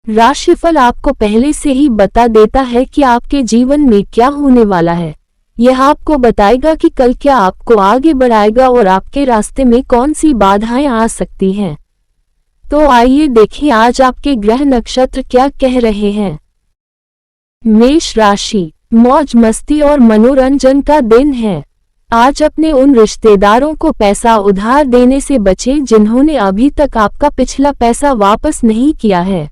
राशिफल आपको पहले से ही बता देता है कि आपके जीवन में क्या होने वाला है। यह आपको बताएगा कि कल क्या आपको आगे बढ़ाएगा और आपके रास्ते में कौन सी बाधाएं आ सकती हैं। तो आइए देखें आज आपके ग्रह नक्षत्र क्या कह रहे हैं। मेष राशि, मौज मस्ती और मनोरंजन का दिन है। आज अपने उन रिश्तेदारों को पैसा उधार देने से बचें जिन्होंने अभी तक आपका पिछला पैसा वापस नहीं किया है।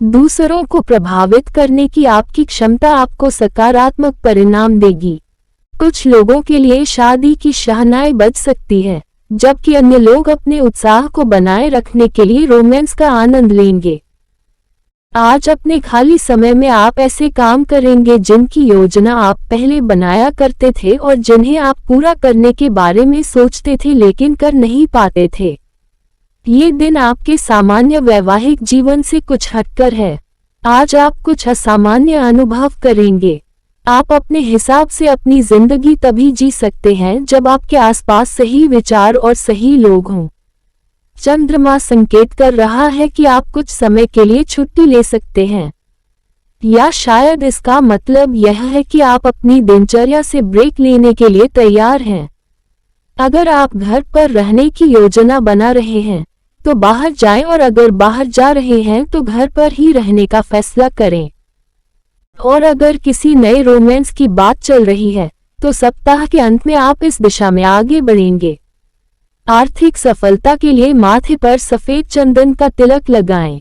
दूसरों को प्रभावित करने की आपकी क्षमता आपको सकारात्मक परिणाम देगी। कुछ लोगों के लिए शादी की शहनाई बज सकती है, जबकि अन्य लोग अपने उत्साह को बनाए रखने के लिए रोमांस का आनंद लेंगे। आज अपने खाली समय में आप ऐसे काम करेंगे जिनकी योजना आप पहले बनाया करते थे और जिन्हें आप पूरा करने के बारे में सोचते थे लेकिन कर नहीं पाते थे। ये दिन आपके सामान्य वैवाहिक जीवन से कुछ हटकर है। आज आप कुछ असामान्य अनुभव करेंगे। आप अपने हिसाब से अपनी जिंदगी तभी जी सकते हैं जब आपके आसपास सही विचार और सही लोग हों। चंद्रमा संकेत कर रहा है कि आप कुछ समय के लिए छुट्टी ले सकते हैं, या शायद इसका मतलब यह है कि आप अपनी दिनचर्या से ब्रेक लेने के लिए तैयार हैं। अगर आप घर पर रहने की योजना बना रहे हैं तो बाहर जाएं और अगर बाहर जा रहे हैं तो घर पर ही रहने का फैसला करें। और अगर किसी नए रोमांस की बात चल रही है तो सप्ताह के अंत में आप इस दिशा में आगे बढ़ेंगे। आर्थिक सफलता के लिए माथे पर सफेद चंदन का तिलक लगाएं।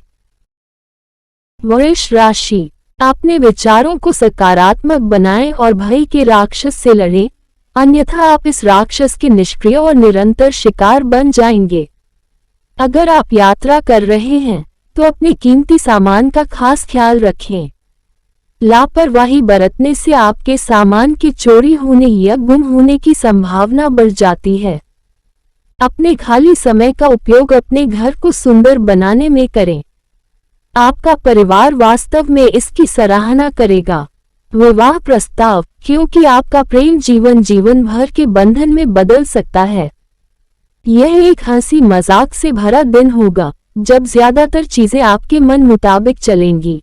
वृष राशि, अपने विचारों को सकारात्मक बनाएं और भय के राक्षस से लड़ें, अन्यथा आप इस राक्षस के निष्क्रिय और निरंतर शिकार बन जाएंगे। अगर आप यात्रा कर रहे हैं तो अपने कीमती सामान का खास ख्याल रखें। लापरवाही बरतने से आपके सामान के चोरी होने या गुम होने की संभावना बढ़ जाती है। अपने खाली समय का उपयोग अपने घर को सुंदर बनाने में करें। आपका परिवार वास्तव में इसकी सराहना करेगा। विवाह प्रस्ताव, क्योंकि आपका प्रेम जीवन भर के बंधन में बदल सकता है। यह एक हंसी मजाक से भरा दिन होगा जब ज्यादातर चीजें आपके मन मुताबिक चलेंगी।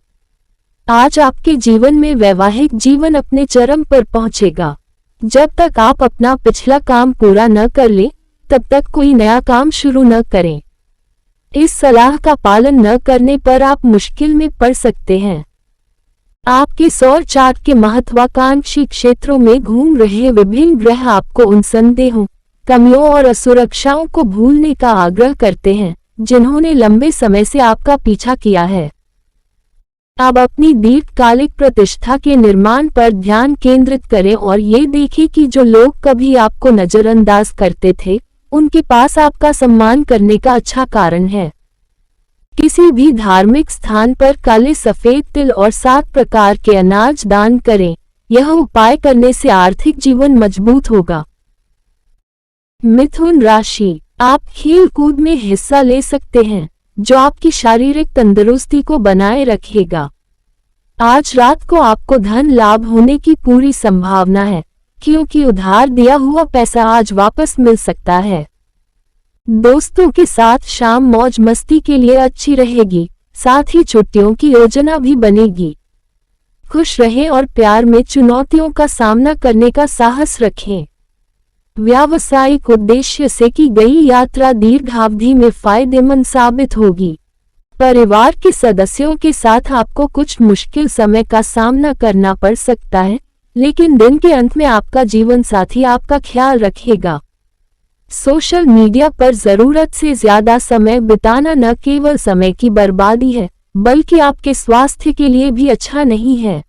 आज आपके जीवन में वैवाहिक जीवन अपने चरम पर पहुंचेगा। जब तक आप अपना पिछला काम पूरा न कर लें तब तक कोई नया काम शुरू न करें। इस सलाह का पालन न करने पर आप मुश्किल में पड़ सकते हैं। आपके सौर चार्ट के महत्वाकांक्षी क्षेत्रों में घूम रहे विभिन्न ग्रह आपको उन संदेहों, कमियों और असुरक्षाओं को भूलने का आग्रह करते हैं जिन्होंने लंबे समय से आपका पीछा किया है। अब अपनी दीर्घकालिक प्रतिष्ठा के निर्माण पर ध्यान केंद्रित करें और ये देखें कि जो लोग कभी आपको नजरअंदाज करते थे उनके पास आपका सम्मान करने का अच्छा कारण है। किसी भी धार्मिक स्थान पर काले सफेद तिल और 7 प्रकार के अनाज दान करें। यह उपाय करने से आर्थिक जीवन मजबूत होगा। मिथुन राशि, आप खेल कूद में हिस्सा ले सकते हैं जो आपकी शारीरिक तंदुरुस्ती को बनाए रखेगा। आज रात को आपको धन लाभ होने की पूरी संभावना है क्योंकि उधार दिया हुआ पैसा आज वापस मिल सकता है। दोस्तों के साथ शाम मौज मस्ती के लिए अच्छी रहेगी, साथ ही छुट्टियों की योजना भी बनेगी। खुश रहें और प्यार में चुनौतियों का सामना करने का साहस रखें। व्यावसायिक उद्देश्य से की गई यात्रा दीर्घावधि में फायदेमंद साबित होगी। परिवार के सदस्यों के साथ आपको कुछ मुश्किल समय का सामना करना पड़ सकता है, लेकिन दिन के अंत में आपका जीवन साथी आपका ख्याल रखेगा। सोशल मीडिया पर जरूरत से ज्यादा समय बिताना न केवल समय की बर्बादी है, बल्कि आपके स्वास्थ्य के लिए भी अच्छा नहीं है।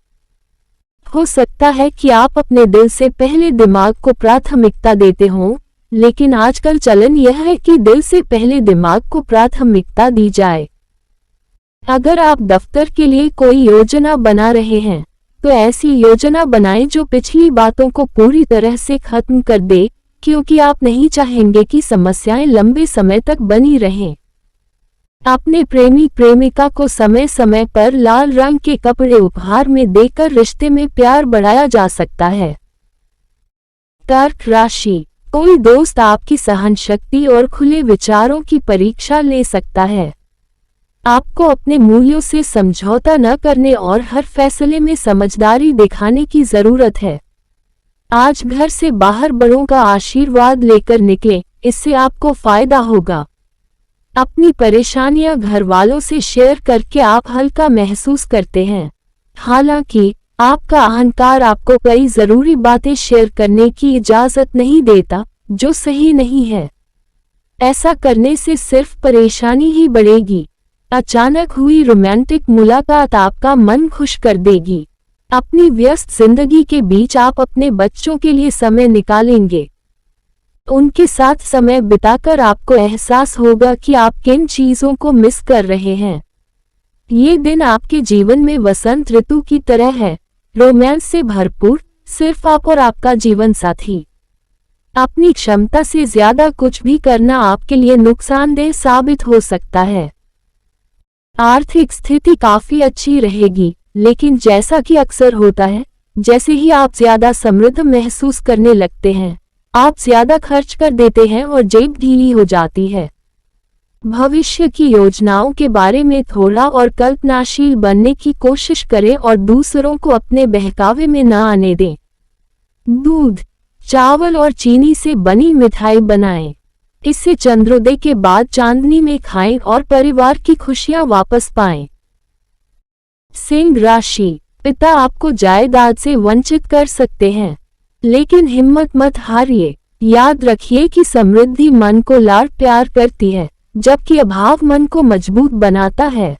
हो सकता है कि आप अपने दिल से पहले दिमाग को प्राथमिकता देते हों, लेकिन आजकल चलन यह है कि दिल से पहले दिमाग को प्राथमिकता दी जाए। अगर आप दफ्तर के लिए कोई योजना बना रहे हैं तो ऐसी योजना बनाएं जो पिछली बातों को पूरी तरह से खत्म कर दे, क्योंकि आप नहीं चाहेंगे कि समस्याएं लंबे समय तक बनी रहें। अपने प्रेमी प्रेमिका को समय समय पर लाल रंग के कपड़े उपहार में देकर रिश्ते में प्यार बढ़ाया जा सकता है। कर्क राशि, कोई दोस्त आपकी सहनशक्ति और खुले विचारों की परीक्षा ले सकता है। आपको अपने मूल्यों से समझौता न करने और हर फैसले में समझदारी दिखाने की जरूरत है। आज घर से बाहर बड़ों का आशीर्वाद लेकर निकलें, इससे आपको फायदा होगा। अपनी परेशानियां घर वालों से शेयर करके आप हल्का महसूस करते हैं। हालांकि आपका अहंकार आपको कई जरूरी बातें शेयर करने की इजाजत नहीं देता, जो सही नहीं है। ऐसा करने से सिर्फ परेशानी ही बढ़ेगी। अचानक हुई रोमांटिक मुलाकात आपका मन खुश कर देगी। अपनी व्यस्त जिंदगी के बीच आप अपने बच्चों के लिए समय निकालेंगे। उनके साथ समय बिताकर आपको एहसास होगा कि आप किन चीजों को मिस कर रहे हैं। ये दिन आपके जीवन में वसंत ऋतु की तरह है, रोमांस से भरपूर, सिर्फ आप और आपका जीवन साथी। अपनी क्षमता से ज्यादा कुछ भी करना आपके लिए नुकसानदेह साबित हो सकता है। आर्थिक स्थिति काफी अच्छी रहेगी, लेकिन जैसा कि अक्सर होता है, जैसे ही आप ज्यादा समृद्ध महसूस करने लगते हैं, आप ज्यादा खर्च कर देते हैं और जेब ढीली हो जाती है। भविष्य की योजनाओं के बारे में थोड़ा और कल्पनाशील बनने की कोशिश करें और दूसरों को अपने बहकावे में न आने दें। दूध, चावल और चीनी से बनी मिठाई बनाएं। इसे चंद्रोदय के बाद चांदनी में खाएं और परिवार की खुशियां वापस पाएं। सिंह राशि, पिता आपको जायदाद से वंचित कर सकते हैं, लेकिन हिम्मत मत हारिए। याद रखिए कि समृद्धि मन को लाड प्यार करती है, जबकि अभाव मन को मजबूत बनाता है।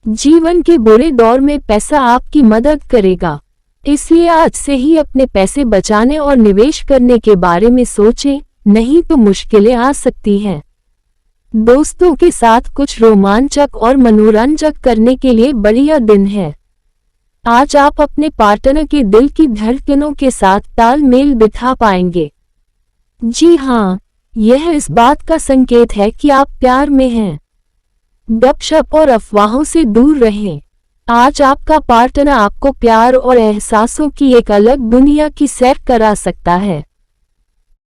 जीवन के बुरे दौर में पैसा आपकी मदद करेगा, इसलिए आज से ही अपने पैसे बचाने और निवेश करने के बारे में सोचें, नहीं तो मुश्किलें आ सकती हैं। दोस्तों के साथ कुछ रोमांचक और मनोरंजक करने के लिए बढ़िया दिन है। आज आप अपने पार्टनर के दिल की धड़कनों के साथ तालमेल बिठा पाएंगे। जी हाँ, यह इस बात का संकेत है कि आप प्यार में हैं। गपशप और अफवाहों से दूर रहें। आज आपका पार्टनर आपको प्यार और एहसासों की एक अलग दुनिया की सैर करा सकता है।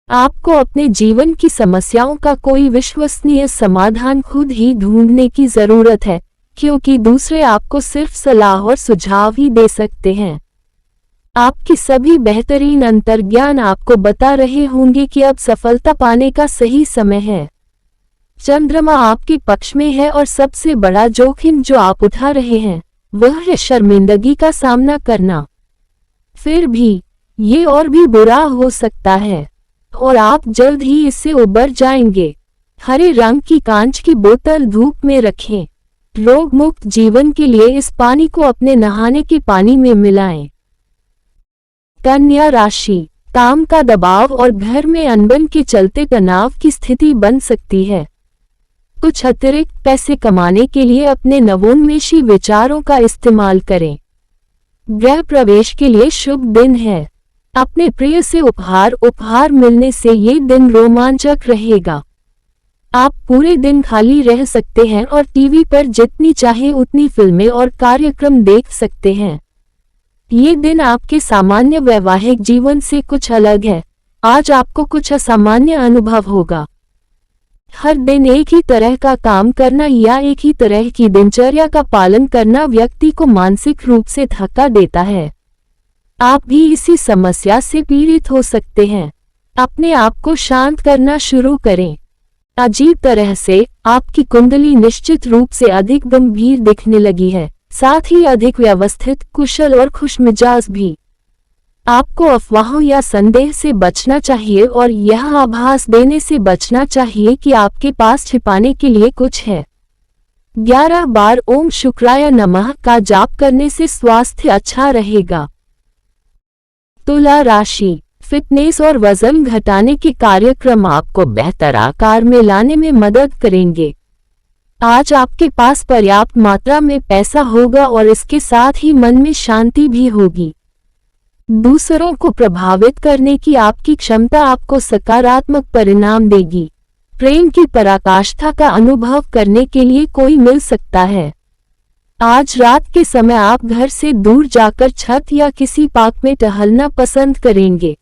आपको अपने जीवन की समस्याओं का कोई विश्वसनीय समाधान खुद ही ढूंढने की जरूरत है, क्योंकि दूसरे आपको सिर्फ सलाह और सुझाव ही दे सकते हैं। आपकी सभी बेहतरीन अंतर्ज्ञान आपको बता रहे होंगे कि अब सफलता पाने का सही समय है। चंद्रमा आपके पक्ष में है और सबसे बड़ा जोखिम जो आप उठा रहे हैं, वह है शर्मिंदगी का सामना करना। फिर भी ये और भी बुरा हो सकता है और आप जल्द ही इससे उबर जाएंगे। हरे रंग की कांच की बोतल धूप में रखें। रोग मुक्त जीवन के लिए इस पानी को अपने नहाने के पानी में मिलाएं। कन्या राशि, काम का दबाव और घर में अनबन के चलते तनाव की स्थिति बन सकती है। कुछ अतिरिक्त पैसे कमाने के लिए अपने नवोन्मेषी विचारों का इस्तेमाल करें। गृह प्रवेश के लिए शुभ दिन है। अपने प्रिय से उपहार मिलने से ये दिन रोमांचक रहेगा। आप पूरे दिन खाली रह सकते हैं और टीवी पर जितनी चाहे उतनी फिल्में और कार्यक्रम देख सकते हैं। ये दिन आपके सामान्य वैवाहिक जीवन से कुछ अलग है। आज आपको कुछ असामान्य अनुभव होगा। हर दिन एक ही तरह का काम करना या एक ही तरह की दिनचर्या का पालन करना व्यक्ति को मानसिक रूप से थका देता है। आप भी इसी समस्या से पीड़ित हो सकते हैं। अपने आप को शांत करना शुरू करें। अजीब तरह से आपकी कुंडली निश्चित रूप से अधिक गंभीर दिखने लगी है, साथ ही अधिक व्यवस्थित, कुशल और खुशमिजाज भी। आपको अफवाहों या संदेह से बचना चाहिए और यह आभास देने से बचना चाहिए कि आपके पास छिपाने के लिए कुछ है। 11 बार ओम शुक्राय नमः का जाप करने से स्वास्थ्य अच्छा रहेगा। तुला राशि, फिटनेस और वजन घटाने के कार्यक्रम आपको बेहतर आकार में लाने में मदद करेंगे। आज आपके पास पर्याप्त मात्रा में पैसा होगा और इसके साथ ही मन में शांति भी होगी। दूसरों को प्रभावित करने की आपकी क्षमता आपको सकारात्मक परिणाम देगी। प्रेम की पराकाष्ठा का अनुभव करने के लिए कोई मिल सकता है। आज रात के समय आप घर से दूर जाकर छत या किसी पार्क में टहलना पसंद करेंगे।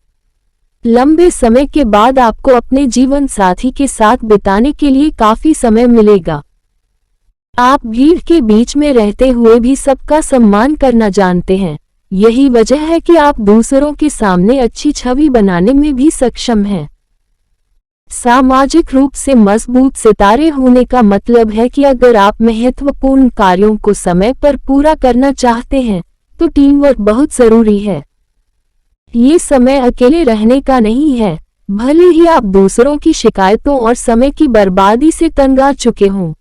लंबे समय के बाद आपको अपने जीवन साथी के साथ बिताने के लिए काफी समय मिलेगा। आप भीड़ के बीच में रहते हुए भी सबका सम्मान करना जानते हैं। यही वजह है कि आप दूसरों के सामने अच्छी छवि बनाने में भी सक्षम हैं। सामाजिक रूप से मजबूत सितारे होने का मतलब है कि अगर आप महत्वपूर्ण कार्यों को समय पर पूरा करना चाहते हैं तो टीम वर्क बहुत जरूरी है। ये समय अकेले रहने का नहीं है, भले ही आप दूसरों की शिकायतों और समय की बर्बादी से तंग आ चुके हों।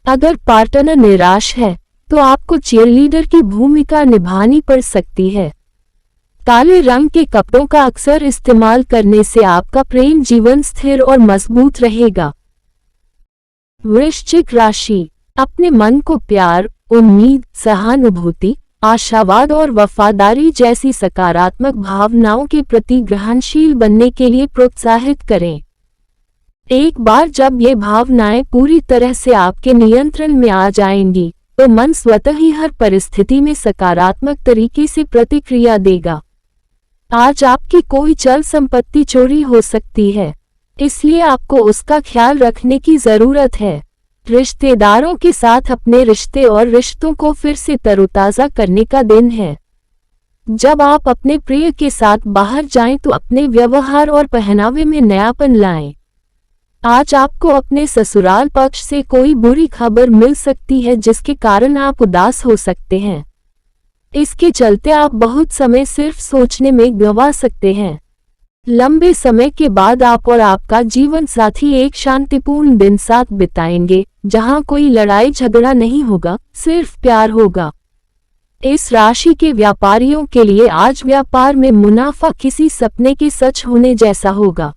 अगर पार्टनर निराश है तो आपको चीयरलीडर की भूमिका निभानी पड़ सकती है। काले रंग के कपड़ों का अक्सर इस्तेमाल करने से आपका प्रेम जीवन स्थिर और मजबूत रहेगा। वृश्चिक राशि, अपने मन को प्यार, उम्मीद, सहानुभूति, आशावाद और वफादारी जैसी सकारात्मक भावनाओं के प्रति ग्रहणशील बनने के लिए प्रोत्साहित करें। एक बार जब ये भावनाएं पूरी तरह से आपके नियंत्रण में आ जाएंगी तो मन स्वतः ही हर परिस्थिति में सकारात्मक तरीके से प्रतिक्रिया देगा। आज आपकी कोई चल संपत्ति चोरी हो सकती है, इसलिए आपको उसका ख्याल रखने की जरूरत है। रिश्तेदारों के साथ अपने रिश्ते और रिश्तों को फिर से तरोताजा करने का दिन है। जब आप अपने प्रिय के साथ बाहर जाएं तो अपने व्यवहार और पहनावे में नयापन लाएं। आज आपको अपने ससुराल पक्ष से कोई बुरी खबर मिल सकती है जिसके कारण आप उदास हो सकते हैं। इसके चलते आप बहुत समय सिर्फ सोचने में गंवा सकते हैं। लंबे समय के बाद आप और आपका जीवन साथी एक शांतिपूर्ण दिन साथ बिताएंगे, जहां कोई लड़ाई झगड़ा नहीं होगा, सिर्फ प्यार होगा। इस राशि के व्यापारियों के लिए आज व्यापार में मुनाफा किसी सपने के सच होने जैसा होगा।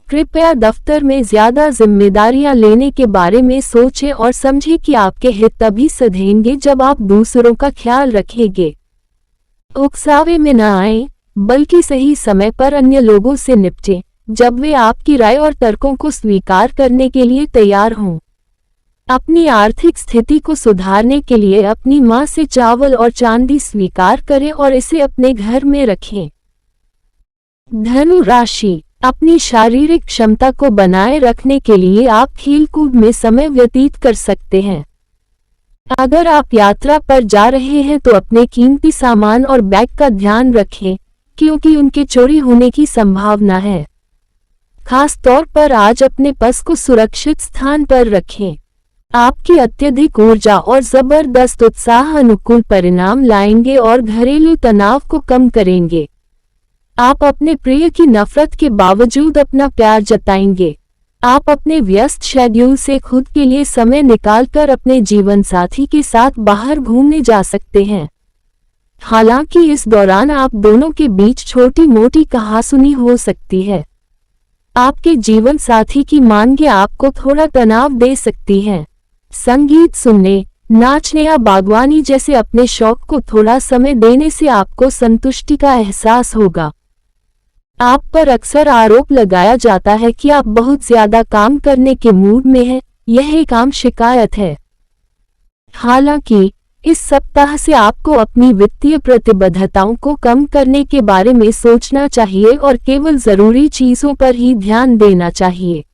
कृपया दफ्तर में ज्यादा जिम्मेदारियां लेने के बारे में सोचें और समझें कि आपके हित तभी सधेंगे जब आप दूसरों का ख्याल रखेंगे। उकसावे में न आएं, बल्कि सही समय पर अन्य लोगों से निपटें जब वे आपकी राय और तर्कों को स्वीकार करने के लिए तैयार हों। अपनी आर्थिक स्थिति को सुधारने के लिए अपनी मां से चावल और चांदी स्वीकार करें और इसे अपने घर में रखें। धनु राशि, अपनी शारीरिक क्षमता को बनाए रखने के लिए आप खेलकूद में समय व्यतीत कर सकते हैं। अगर आप यात्रा पर जा रहे हैं तो अपने कीमती सामान और बैग का ध्यान रखें, क्योंकि उनके चोरी होने की संभावना है। खास तौर पर आज अपने पर्स को सुरक्षित स्थान पर रखें। आपकी अत्यधिक ऊर्जा और जबरदस्त उत्साह अनुकूल परिणाम लाएंगे और घरेलू तनाव को कम करेंगे। आप अपने प्रिय की नफरत के बावजूद अपना प्यार जताएंगे। आप अपने व्यस्त शेड्यूल से खुद के लिए समय निकालकर अपने जीवन साथी के साथ बाहर घूमने जा सकते हैं। हालांकि इस दौरान आप दोनों के बीच छोटी मोटी कहासुनी हो सकती है। आपके जीवन साथी की मांगें आपको थोड़ा तनाव दे सकती हैं। संगीत सुनने, नाचने या बागवानी जैसे अपने शौक को थोड़ा समय देने से आपको संतुष्टि का एहसास होगा। आप पर अक्सर आरोप लगाया जाता है कि आप बहुत ज्यादा काम करने के मूड में हैं, यह एक आम शिकायत है। हालांकि इस सप्ताह से आपको अपनी वित्तीय प्रतिबद्धताओं को कम करने के बारे में सोचना चाहिए और केवल जरूरी चीजों पर ही ध्यान देना चाहिए।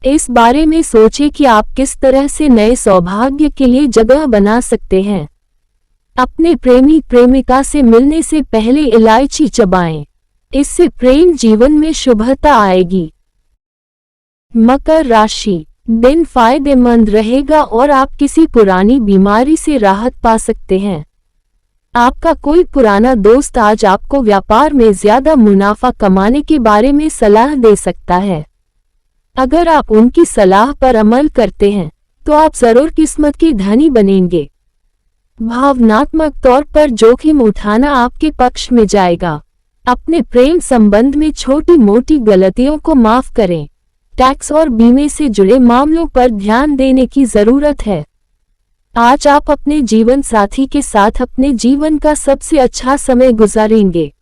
इस बारे में सोचें कि आप किस तरह से नए सौभाग्य के लिए जगह बना सकते हैं। अपने प्रेमी प्रेमिका से मिलने से पहले इलायची चबाएं, इससे प्रेम जीवन में शुभता आएगी। मकर राशि, दिन फायदेमंद रहेगा और आप किसी पुरानी बीमारी से राहत पा सकते हैं। आपका कोई पुराना दोस्त आज आपको व्यापार में ज्यादा मुनाफा कमाने के बारे में सलाह दे सकता है। अगर आप उनकी सलाह पर अमल करते हैं तो आप जरूर किस्मत के धनी बनेंगे। भावनात्मक तौर पर जोखिम उठाना आपके पक्ष में जाएगा। अपने प्रेम संबंध में छोटी मोटी गलतियों को माफ करें। टैक्स और बीमे से जुड़े मामलों पर ध्यान देने की जरूरत है। आज आप अपने जीवन साथी के साथ अपने जीवन का सबसे अच्छा समय गुजारेंगे।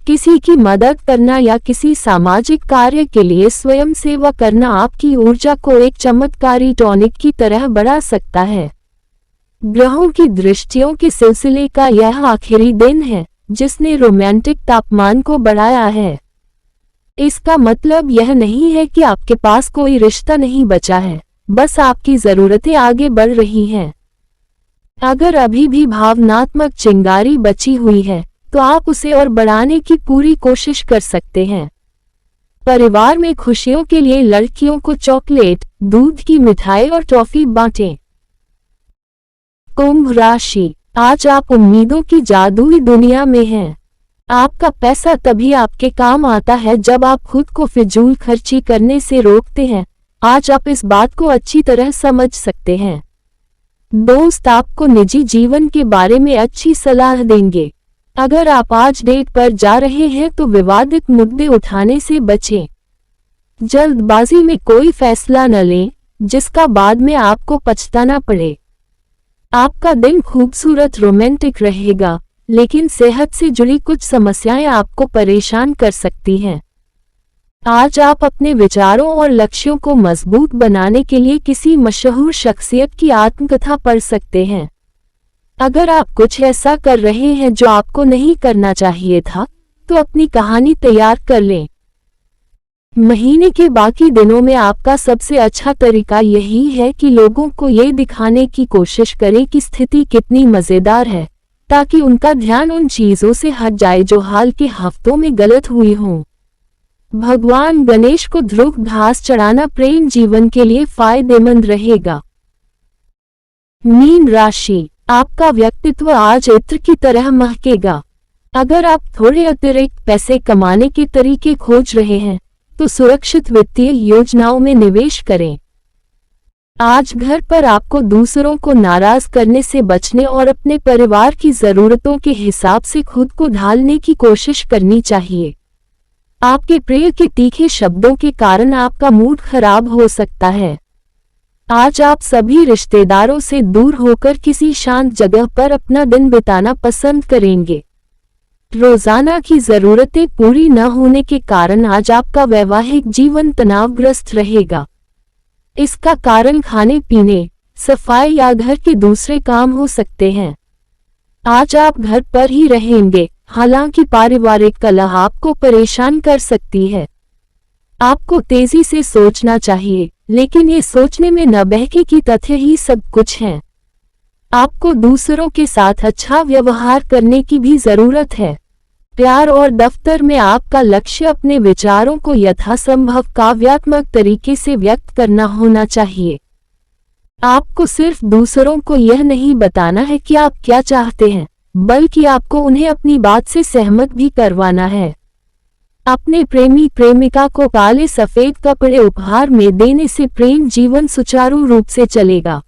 किसी की मदद करना या किसी सामाजिक कार्य के लिए स्वयं सेवा करना आपकी ऊर्जा को एक चमत्कारी टॉनिक की तरह बढ़ा सकता है। ग्रहों की दृष्टियों के सिलसिले का यह आखिरी दिन है जिसने रोमांटिक तापमान को बढ़ाया है। इसका मतलब यह नहीं है कि आपके पास कोई रिश्ता नहीं बचा है, बस आपकी जरूरतें आगे बढ़ रही हैं। अगर अभी भी भावनात्मक चिंगारी बची हुई है तो आप उसे और बढ़ाने की पूरी कोशिश कर सकते हैं। परिवार में खुशियों के लिए लड़कियों को चॉकलेट, दूध की मिठाई और टॉफी बांटें। कुंभ राशि, आज आप उम्मीदों की जादुई दुनिया में हैं। आपका पैसा तभी आपके काम आता है जब आप खुद को फिजूल खर्ची करने से रोकते हैं। आज आप इस बात को अच्छी तरह समझ सकते हैं। दोस्त आपको निजी जीवन के बारे में अच्छी सलाह देंगे। अगर आप आज डेट पर जा रहे हैं तो विवादित मुद्दे उठाने से बचें। जल्दबाजी में कोई फैसला न लें जिसका बाद में आपको पछताना पड़े। आपका दिन खूबसूरत रोमांटिक रहेगा, लेकिन सेहत से जुड़ी कुछ समस्याएं आपको परेशान कर सकती हैं। आज आप अपने विचारों और लक्ष्यों को मजबूत बनाने के लिए किसी मशहूर शख्सियत की आत्मकथा पढ़ सकते हैं। अगर आप कुछ ऐसा कर रहे हैं जो आपको नहीं करना चाहिए था, तो अपनी कहानी तैयार कर लें। महीने के बाकी दिनों में आपका सबसे अच्छा तरीका यही है कि लोगों को ये दिखाने की कोशिश करें कि स्थिति कितनी मजेदार है, ताकि उनका ध्यान उन चीजों से हट जाए जो हाल के हफ्तों में गलत हुई हों। भगवान गणेश को ध्रुव घास चढ़ाना प्रेम जीवन के लिए फायदेमंद रहेगा। मीन राशि, आपका व्यक्तित्व आज इत्र की तरह महकेगा। अगर आप थोड़े अतिरिक्त पैसे कमाने के तरीके खोज रहे हैं तो सुरक्षित वित्तीय योजनाओं में निवेश करें। आज घर पर आपको दूसरों को नाराज करने से बचने और अपने परिवार की जरूरतों के हिसाब से खुद को ढालने की कोशिश करनी चाहिए। आपके प्रिय के तीखे शब्दों के कारण आपका मूड खराब हो सकता है। आज आप सभी रिश्तेदारों से दूर होकर किसी शांत जगह पर अपना दिन बिताना पसंद करेंगे। रोजाना की जरूरतें पूरी न होने के कारण आज आपका वैवाहिक जीवन तनावग्रस्त रहेगा। इसका कारण खाने पीने, सफाई या घर के दूसरे काम हो सकते हैं। आज आप घर पर ही रहेंगे, हालांकि पारिवारिक कलह आपको परेशान कर सकती है। आपको तेजी से सोचना चाहिए, लेकिन ये सोचने में न बहके कि तथ्य ही सब कुछ है। आपको दूसरों के साथ अच्छा व्यवहार करने की भी जरूरत है। प्यार और दफ्तर में आपका लक्ष्य अपने विचारों को यथासंभव काव्यात्मक तरीके से व्यक्त करना होना चाहिए। आपको सिर्फ दूसरों को यह नहीं बताना है कि आप क्या चाहते हैं, बल्कि आपको उन्हें अपनी बात से सहमत भी करवाना है। अपने प्रेमी प्रेमिका को काले सफेद कपड़े उपहार में देने से प्रेम जीवन सुचारू रूप से चलेगा।